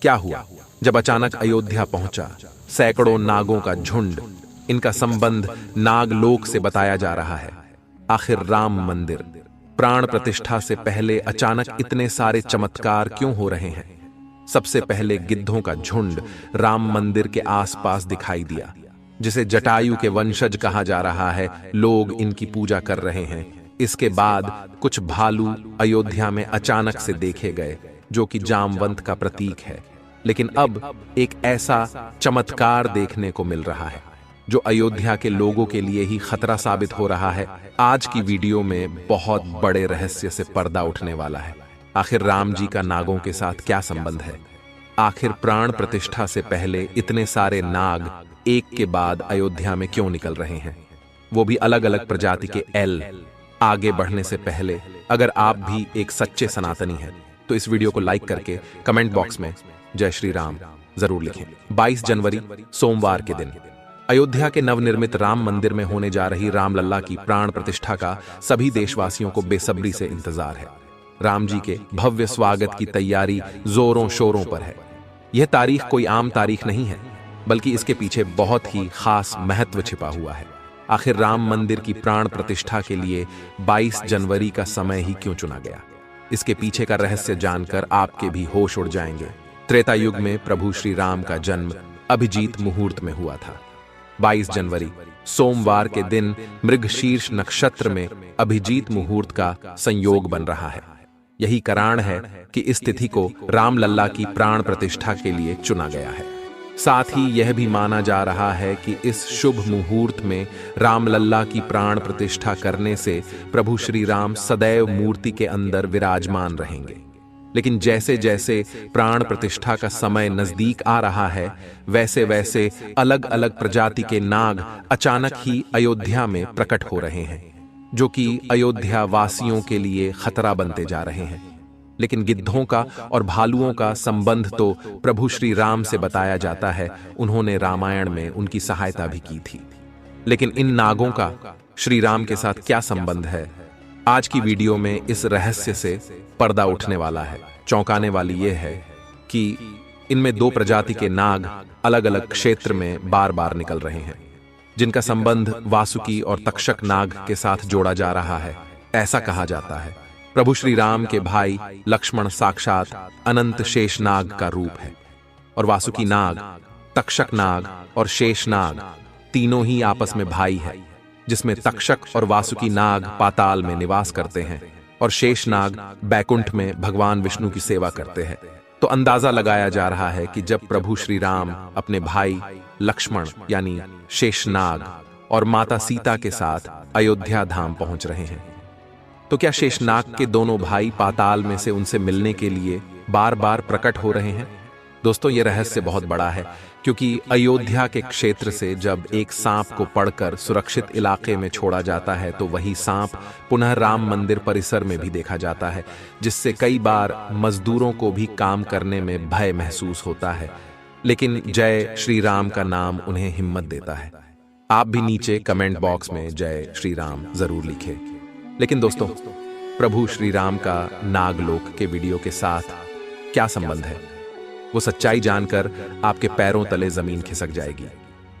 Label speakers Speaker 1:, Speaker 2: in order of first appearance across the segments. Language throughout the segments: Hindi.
Speaker 1: क्या हुआ जब अचानक अयोध्या पहुंचा? सैकड़ों नागों का झुंड। इनका संबंध नागलोक से बताया जा रहा है। आखिर राम मंदिर प्राण प्रतिष्ठा से पहले अचानक इतने सारे चमत्कार क्यों हो रहे हैं? सबसे पहले गिद्धों का झुंड राम मंदिर के आसपास दिखाई दिया, जिसे जटायु के वंशज कहा जा रहा है। लोग इनकी पूजा कर रहे हैं। इसके बाद कुछ भालू अयोध्या में अचानक से देखे गए, जो कि जामवंत का प्रतीक है। लेकिन अब एक ऐसा चमत्कार देखने को मिल रहा है जो अयोध्या के लोगों के लिए ही खतरा साबित हो रहा है। आज की वीडियो में बहुत बड़े रहस्य से पर्दा उठने वाला है। आखिर राम जी का नागों के साथ क्या संबंध है? आखिर प्राण प्रतिष्ठा से पहले इतने सारे नाग एक के बाद अयोध्या में क्यों निकल रहे हैं, वो भी अलग अलग प्रजाति के एल। आगे बढ़ने से पहले अगर आप भी एक सच्चे सनातनी हैं तो इस वीडियो को लाइक करके कमेंट बॉक्स में जय श्री राम जरूर लिखें। 22 जनवरी सोमवार के दिन अयोध्या के नवनिर्मित राम मंदिर में होने जा रही रामलला की प्राण प्रतिष्ठा का सभी देशवासियों को बेसब्री से इंतजार है। राम जी के भव्य स्वागत की तैयारी जोरों शोरों पर है। यह तारीख कोई आम तारीख नहीं है, बल्कि इसके पीछे बहुत ही खास महत्व छिपा हुआ है। आखिर राम मंदिर की प्राण प्रतिष्ठा के लिए 22 जनवरी का समय ही क्यों चुना गया? इसके पीछे का रहस्य जानकर आपके भी होश उड़ जाएंगे। त्रेता युग में प्रभु श्री राम का जन्म अभिजीत मुहूर्त में हुआ था। 22 जनवरी सोमवार के दिन मृगशीर्ष नक्षत्र में अभिजीत मुहूर्त का संयोग बन रहा है। यही कारण है कि इस तिथि को रामलला की प्राण प्रतिष्ठा के लिए चुना गया है। साथ ही यह भी माना जा रहा है कि इस शुभ मुहूर्त में रामलला की प्राण प्रतिष्ठा करने से प्रभु श्री राम सदैव मूर्ति के अंदर विराजमान रहेंगे। लेकिन जैसे जैसे प्राण प्रतिष्ठा का समय नजदीक आ रहा है, वैसे वैसे अलग अलग प्रजाति के नाग अचानक ही अयोध्या में प्रकट हो रहे हैं, जो कि अयोध्या वासियों के लिए खतरा बनते जा रहे हैं। लेकिन गिद्धों का और भालुओं का संबंध तो प्रभु श्री राम से बताया जाता है। उन्होंने रामायण में उनकी सहायता भी की थी। लेकिन इन नागों का श्री राम के साथ क्या संबंध है? आज की वीडियो में इस रहस्य से पर्दा उठने वाला है। चौंकाने वाली यह है कि इनमें दो प्रजाति के नाग अलग अलग क्षेत्र में बार बार निकल रहे हैं, जिनका संबंध वासुकी और तक्षक नाग के साथ जोड़ा जा रहा है। ऐसा कहा जाता है प्रभु श्री राम के भाई लक्ष्मण साक्षात अनंत शेष नाग का रूप है, और वासुकी नाग, तक्षक नाग और शेष नाग तीनों ही आपस में भाई है, जिसमें तक्षक और वासुकी नाग पाताल में निवास करते हैं और शेष नाग बैकुंठ में भगवान विष्णु की सेवा करते हैं। तो अंदाजा लगाया जा रहा है कि जब प्रभु श्री राम अपने भाई लक्ष्मण यानी शेषनाग और माता सीता के साथ अयोध्या धाम पहुंच रहे हैं, तो क्या शेषनाग के दोनों भाई पाताल में से उनसे मिलने के लिए बार बार प्रकट हो रहे हैं? दोस्तों, यह रहस्य बहुत बड़ा है, क्योंकि अयोध्या के क्षेत्र से जब एक सांप को पकड़कर सुरक्षित इलाके में छोड़ा जाता है, तो वही सांप पुनः राम मंदिर परिसर में भी देखा जाता है, जिससे कई बार मजदूरों को भी काम करने में भय महसूस होता है। लेकिन जय श्री राम का नाम उन्हें हिम्मत देता है। आप भी नीचे कमेंट बॉक्स में जय श्री राम जरूर लिखें। लेकिन दोस्तों, प्रभु श्री राम का नागलोक के वीडियो के साथ क्या संबंध है? वो सच्चाई जानकर आपके पैरों तले जमीन खिसक जाएगी,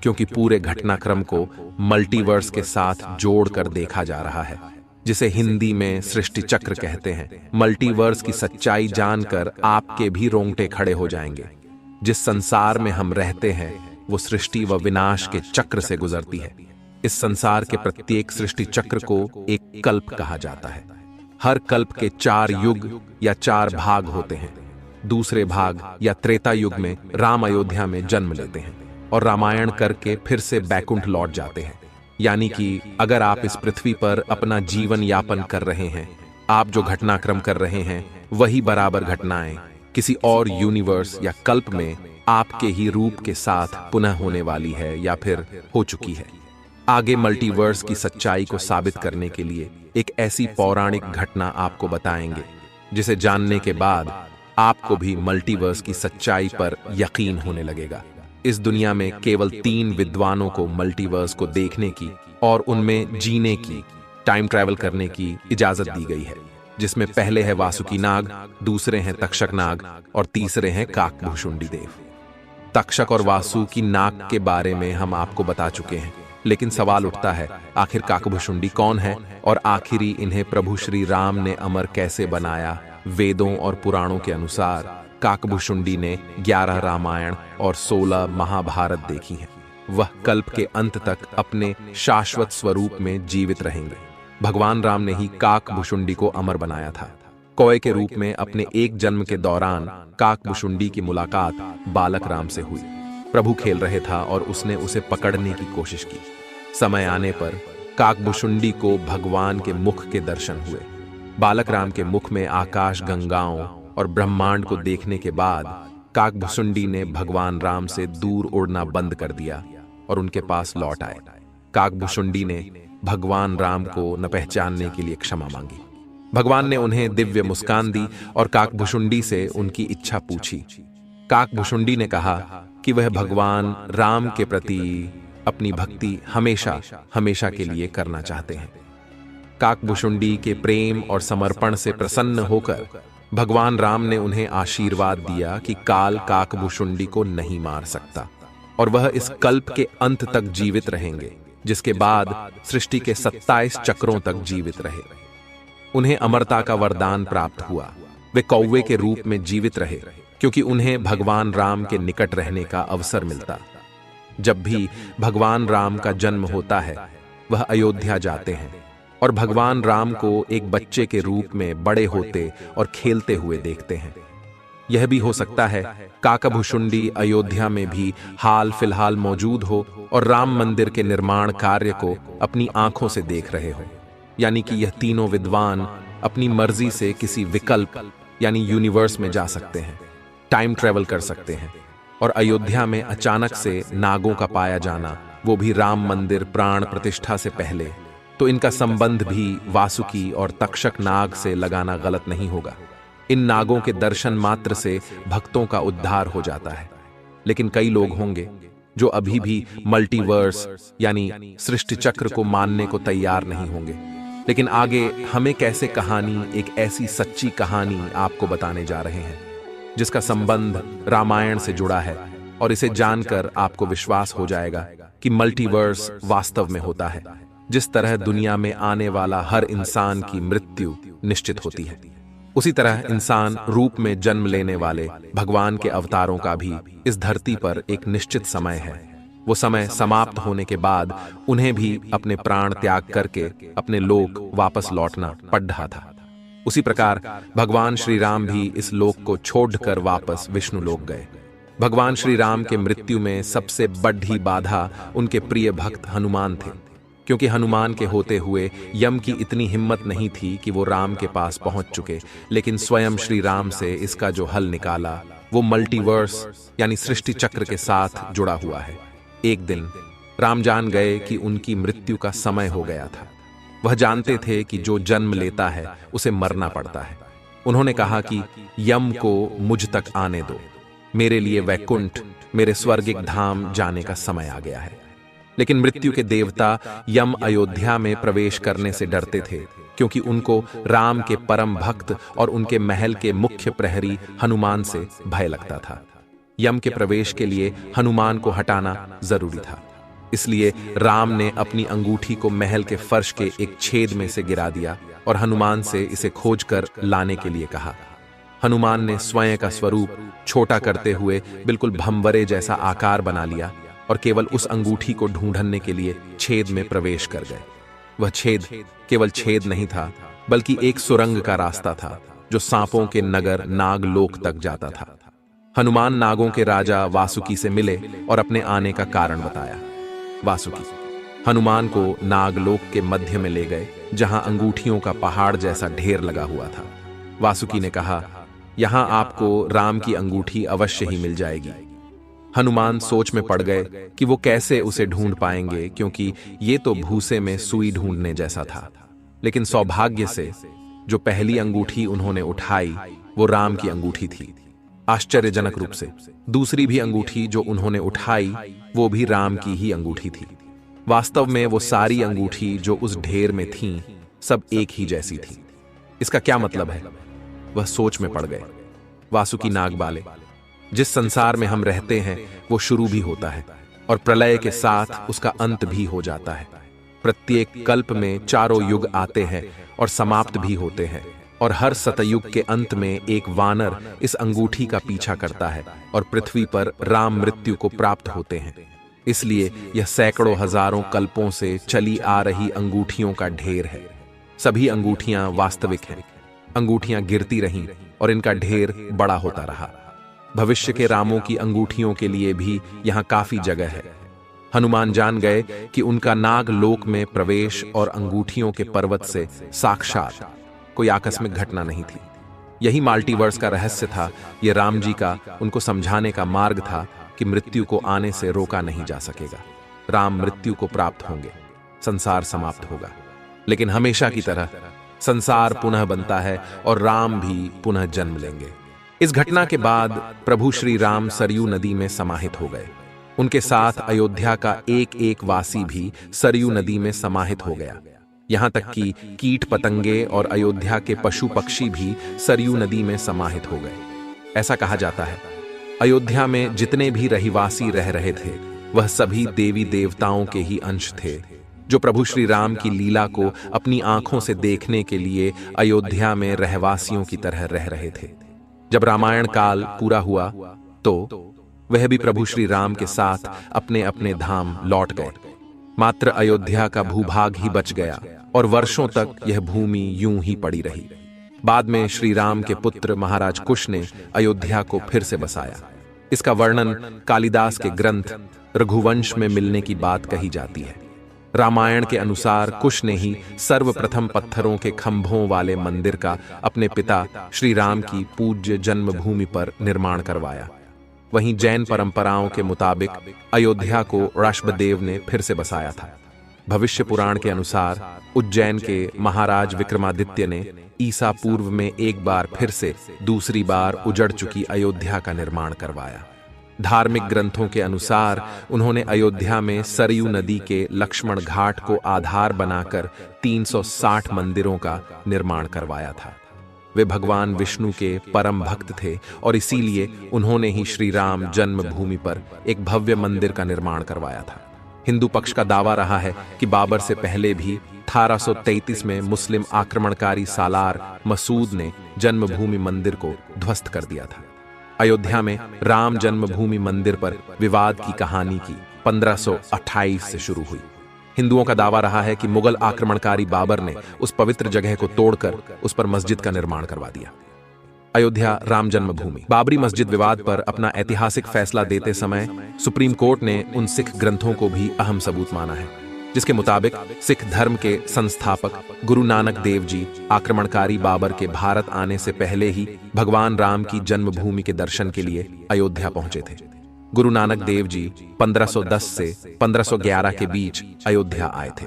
Speaker 1: क्योंकि पूरे घटनाक्रम को मल्टीवर्स के साथ जोड़कर देखा जा रहा है, जिसे हिंदी में सृष्टि चक्र कहते हैं। मल्टीवर्स की सच्चाई जानकर आपके भी रोंगटे खड़े हो जाएंगे। जिस संसार में हम रहते हैं वो सृष्टि व विनाश के चक्र से गुजरती है। इस संसार के प्रत्येक सृष्टि चक्र को एक कल्प कहा जाता है। हर कल्प के 4 युग या 4 भाग होते हैं। दूसरे भाग या त्रेता युग में राम अयोध्या में जन्म लेते हैं और रामायण करके फिर से बैकुंठ लौट जाते हैं। यानी कि अगर आप इस पृथ्वी पर अपना जीवन यापन कर रहे हैं, आप जो घटनाक्रम कर रहे हैं वही बराबर घटनाएं किसी और यूनिवर्स या कल्प में आपके ही रूप के साथ पुनः होने वाली है या फिर हो चुकी है। आगे मल्टीवर्स की सच्चाई को साबित करने के लिए एक ऐसी पौराणिक घटना आपको बताएंगे, जिसे जानने के बाद आपको भी मल्टीवर्स की सच्चाई पर यकीन होने लगेगा। इस दुनिया में केवल 3 विद्वानों को मल्टीवर्स को देखने की और उनमें जीने की, टाइम ट्रैवल करने की इजाजत दी गई है, जिसमें पहले है वासुकी नाग, दूसरे हैं तक्षक नाग और तीसरे हैं काकभुशुंडी देव। तक्षक और वासुकी नाग के बारे में हम आपको बता चुके हैं, लेकिन सवाल उठता है आखिर काकभुशुंडी कौन है और आखिरी इन्हें प्रभु श्री राम ने अमर कैसे बनाया। वेदों और पुराणों के अनुसार काकभुशुंडी ने 11 रामायण और 16 महाभारत देखी हैं। वह कल्प के अंत तक अपने शाश्वत स्वरूप में जीवित रहेंगे। भगवान राम ने ही काकभुशुंडी को अमर बनाया था। कौए के रूप में अपने एक जन्म के दौरान काकभुशुंडी की मुलाकात बालक राम से हुई। प्रभु खेल रहे था और उसने उसे पकड़ने की कोशिश की। समय आने पर काकभुशुंडी को भगवान के मुख के दर्शन हुए। बालक राम के मुख में आकाश गंगाओं और ब्रह्मांड को देखने के बाद काकभुशुंडी ने भगवान राम से दूर उड़ना बंद कर दिया और उनके पास लौट आए। काकभुशुंडी ने भगवान राम को न पहचानने के लिए क्षमा मांगी। भगवान ने उन्हें दिव्य मुस्कान दी और काकभुशुंडी से उनकी इच्छा पूछी। काकभुशुंडी ने कहा कि वह भगवान राम के प्रति अपनी भक्ति हमेशा हमेशा के लिए करना चाहते हैं। काकभुशुंडी के प्रेम और समर्पण से प्रसन्न होकर भगवान राम ने उन्हें आशीर्वाद दिया कि काल काकभुशुंडी को नहीं मार सकता और वह इस कल्प के अंत तक जीवित रहेंगे, जिसके बाद सृष्टि के 27 चक्रों तक जीवित रहे। उन्हें अमरता का वरदान प्राप्त हुआ। वे कौवे के रूप में जीवित रहे क्योंकि उन्हें भगवान राम के निकट रहने का अवसर मिलता। जब भी भगवान राम का जन्म होता है, वह अयोध्या जाते हैं और भगवान राम को एक बच्चे के रूप में बड़े होते और खेलते हुए देखते हैं। यह भी हो सकता है काकभुशुंडी अयोध्या में भी हाल फिलहाल मौजूद हो और राम मंदिर के निर्माण कार्य को अपनी आंखों से देख रहे हो। यानी कि यह तीनों विद्वान अपनी मर्जी से किसी विकल्प यानी यूनिवर्स में जा सकते हैं, टाइम ट्रेवल कर सकते हैं। और अयोध्या में अचानक से नागों का पाया जाना, वो भी राम मंदिर प्राण प्रतिष्ठा से पहले, तो इनका संबंध भी वासुकी और तक्षक नाग से लगाना गलत नहीं होगा। इन नागों के दर्शन मात्र से भक्तों का उद्धार हो जाता है। लेकिन कई लोग होंगे जो अभी भी मल्टीवर्स यानी सृष्टि चक्र को मानने को तैयार नहीं होंगे। लेकिन आगे हमें कैसे कहानी, एक ऐसी सच्ची कहानी आपको बताने जा रहे हैं जिसका संबंध रामायण से जुड़ा है, और इसे जानकर आपको विश्वास हो जाएगा कि मल्टीवर्स वास्तव में होता है। जिस तरह दुनिया में आने वाला हर इंसान की मृत्यु निश्चित होती है, उसी तरह इंसान रूप में जन्म लेने वाले भगवान के अवतारों का भी इस धरती पर एक निश्चित समय है। वो समय समाप्त होने के बाद उन्हें भी अपने प्राण त्याग करके अपने लोक वापस लौटना पड़ रहा था। उसी प्रकार भगवान श्री राम भी इस लोक को छोड़कर वापस विष्णु लोक गए। भगवान श्री राम के मृत्यु में सबसे बड़ी बाधा उनके प्रिय भक्त हनुमान थे, क्योंकि हनुमान के होते हुए यम की इतनी हिम्मत नहीं थी कि वो राम के पास पहुंच चुके। लेकिन स्वयं श्री राम से इसका जो हल निकाला वो मल्टीवर्स यानी सृष्टि चक्र के साथ जुड़ा हुआ है। एक दिन राम जान गए कि उनकी मृत्यु का समय हो गया था। वह जानते थे कि जो जन्म लेता है उसे मरना पड़ता है। उन्होंने कहा कि यम को मुझ तक आने दो, मेरे लिए वैकुंठ, मेरे स्वर्गिक धाम जाने का समय आ गया है। लेकिन मृत्यु के देवता यम अयोध्या में प्रवेश करने से डरते थे, क्योंकि उनको राम के परम भक्त और उनके महल के मुख्य प्रहरी हनुमान से भय लगता था। यम के प्रवेश के लिए हनुमान को हटाना जरूरी था। इसलिए राम ने अपनी अंगूठी को महल के फर्श के एक छेद में से गिरा दिया और हनुमान से इसे खोजकर लाने के लिए कहा। हनुमान ने स्वयं का स्वरूप छोटा करते हुए बिल्कुल भंवरे जैसा आकार बना लिया और केवल उस अंगूठी को ढूंढने के लिए छेद में प्रवेश कर गए। वह छेद केवल छेद नहीं था, बल्कि एक सुरंग का रास्ता था जो सांपों के नगर नागलोक तक जाता था। हनुमान नागों के राजा वासुकी से मिले और अपने आने का कारण बताया। वासुकी हनुमान को नागलोक के मध्य में ले गए, जहां अंगूठियों का पहाड़ जैसा ढेर लगा हुआ था। वासुकी ने कहा, यहां आपको राम की अंगूठी अवश्य ही मिल जाएगी। हनुमान सोच में पड़ गए कि वो कैसे उसे ढूंढ पाएंगे, क्योंकि ये तो भूसे में सुई ढूंढने जैसा था। लेकिन सौभाग्य से जो पहली अंगूठी उन्होंने उठाई वो राम की अंगूठी थी। आश्चर्यजनक रूप से दूसरी भी अंगूठी जो उन्होंने उठाई वो भी राम की ही अंगूठी थी। वास्तव में वो सारी अंगूठी जो उस ढेर में थीं, सब एक ही जैसी थी। इसका क्या मतलब है? वह सोच में पड़ गए। वासुकी नागबाले, जिस संसार में हम रहते हैं वो शुरू भी होता है और प्रलय के साथ उसका अंत भी हो जाता है। प्रत्येक कल्प में चारों युग आते हैं और समाप्त भी होते हैं, और हर सतयुग के अंत में एक वानर इस अंगूठी का पीछा करता है और पृथ्वी पर राम मृत्यु को प्राप्त होते हैं। इसलिए यह सैकड़ों हजारों कल्पों से चली आ रही अंगूठियों का ढेर है। सभी अंगूठियां वास्तविक हैं। अंगूठियां गिरती रहीं और इनका ढेर बड़ा होता रहा। भविष्य के रामों की अंगूठियों के लिए भी यहां काफी जगह है। हनुमान जान गए कि उनका नाग लोक में प्रवेश और अंगूठियों के पर्वत से साक्षात कोई आकस्मिक घटना नहीं थी। यही मल्टीवर्स का रहस्य था। यह राम जी का उनको समझाने का मार्ग था कि मृत्यु को आने से रोका नहीं जा सकेगा। राम मृत्यु को प्राप्त होंगे, संसार समाप्त होगा, लेकिन हमेशा की तरह संसार पुनः बनता है और राम भी पुनः जन्म लेंगे। इस घटना के बाद प्रभु श्री राम सरयू नदी में समाहित हो गए। उनके साथ अयोध्या का एक एक वासी भी सरयू नदी में समाहित हो गया। यहां तक कि कीट पतंगे और अयोध्या के पशु पक्षी भी सरयू नदी में समाहित हो गए। ऐसा कहा जाता है अयोध्या में जितने भी रहिवासी रह रहे थे वह सभी देवी देवताओं के ही अंश थे, जो प्रभु श्री राम की लीला को अपनी आंखों से देखने के लिए अयोध्या में रहवासियों की तरह रह रहे थे। जब रामायण काल पूरा हुआ तो वह भी प्रभु श्री राम के साथ अपने अपने धाम लौट गए। मात्र अयोध्या का भूभाग ही बच गया और वर्षों तक यह भूमि यूं ही पड़ी रही। बाद में श्री राम के पुत्र महाराज कुश ने अयोध्या को फिर से बसाया। इसका वर्णन कालिदास के ग्रंथ रघुवंश में मिलने की बात कही जाती है। रामायण के अनुसार कुश ने ही सर्वप्रथम पत्थरों के खंभों वाले मंदिर का अपने पिता श्री राम की पूज्य जन्मभूमि पर निर्माण करवाया। वहीं जैन परंपराओं के मुताबिक अयोध्या को ऋषभदेव ने फिर से बसाया था। भविष्य पुराण के अनुसार उज्जैन के महाराज विक्रमादित्य ने ईसा पूर्व में एक बार फिर से दूसरी बार उजड़ चुकी अयोध्या का निर्माण करवाया। धार्मिक ग्रंथों के अनुसार उन्होंने अयोध्या में सरयू नदी के लक्ष्मण घाट को आधार बनाकर 360 मंदिरों का निर्माण करवाया था। वे भगवान विष्णु के परम भक्त थे और इसीलिए उन्होंने ही श्री राम जन्मभूमि पर एक भव्य मंदिर का निर्माण करवाया था। हिंदू पक्ष का दावा रहा है कि बाबर से पहले भी 1833 में मुस्लिम आक्रमणकारी सालार मसूद ने जन्मभूमि मंदिर को ध्वस्त कर दिया था। अयोध्या में राम जन्मभूमि मंदिर पर विवाद की कहानी की 1528 से शुरू हुई। हिंदुओं का दावा रहा है कि मुगल आक्रमणकारी बाबर ने उस पवित्र जगह को तोड़कर उस पर मस्जिद का निर्माण करवा दिया। अयोध्या राम जन्मभूमि बाबरी मस्जिद विवाद पर अपना ऐतिहासिक फैसला देते समय सुप्रीम कोर्ट ने उन सिख ग्रंथों को भी अहम सबूत माना है, जिसके मुताबिक सिख धर्म के संस्थापक गुरु नानक देव जी आक्रमणकारी बाबर के भारत आने से पहले ही भगवान राम की जन्मभूमि के दर्शन के लिए अयोध्या पहुंचे थे। गुरु नानक देव जी 1510 से 1511 के बीच अयोध्या आए थे,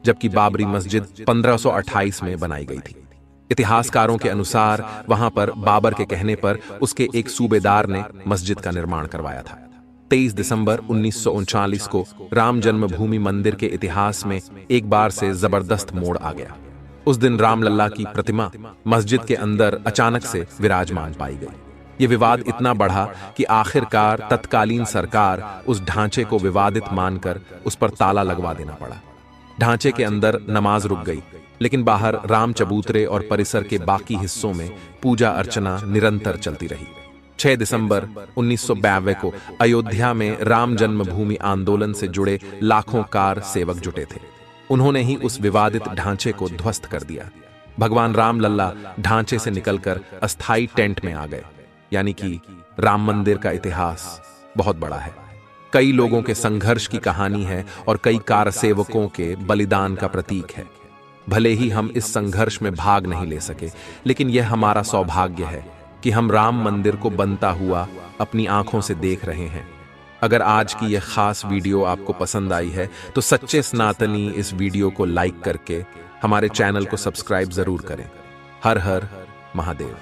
Speaker 1: जबकि बाबरी मस्जिद 1528 में बनाई गई थी। इतिहासकारों के अनुसार वहां पर बाबर के कहने पर उसके एक सूबेदार ने मस्जिद का निर्माण करवाया था। 23 दिसंबर 1939 को राम जन्मभूमि मंदिर के इतिहास में एक बार से जबरदस्त मोड़ आ गया। उस दिन रामलल्ला की प्रतिमा मस्जिद के अंदर अचानक से विराजमान पाई गई। ये विवाद इतना बढ़ा कि आखिरकार तत्कालीन सरकार उस ढांचे को विवादित मानकर उस पर ताला लगवा देना पड़ा। ढांचे के अंदर नमाज रुक गई, लेकिन बाहर राम चबूतरे और परिसर के बाकी हिस्सों में पूजा अर्चना निरंतर चलती रही। 6 दिसंबर 1992 को अयोध्या में राम जन्मभूमि आंदोलन से जुड़े लाखों कार सेवक जुटे थे। उन्होंने ही उस विवादित ढांचे को ध्वस्त कर दिया। भगवान रामलल्ला ढांचे से निकलकर अस्थाई टेंट में आ गए। यानी कि राम मंदिर का इतिहास बहुत बड़ा है। कई लोगों के संघर्ष की कहानी है और कई कार सेवकों के बलिदान का प्रतीक है। भले ही हम इस संघर्ष में भाग नहीं ले सके, लेकिन यह हमारा सौभाग्य है कि हम राम मंदिर को बनता हुआ अपनी आंखों से देख रहे हैं। अगर आज की यह खास वीडियो आपको पसंद आई है तो सच्चे सनातनी इस वीडियो को लाइक करके हमारे चैनल को सब्सक्राइब जरूर करें। हर हर महादेव।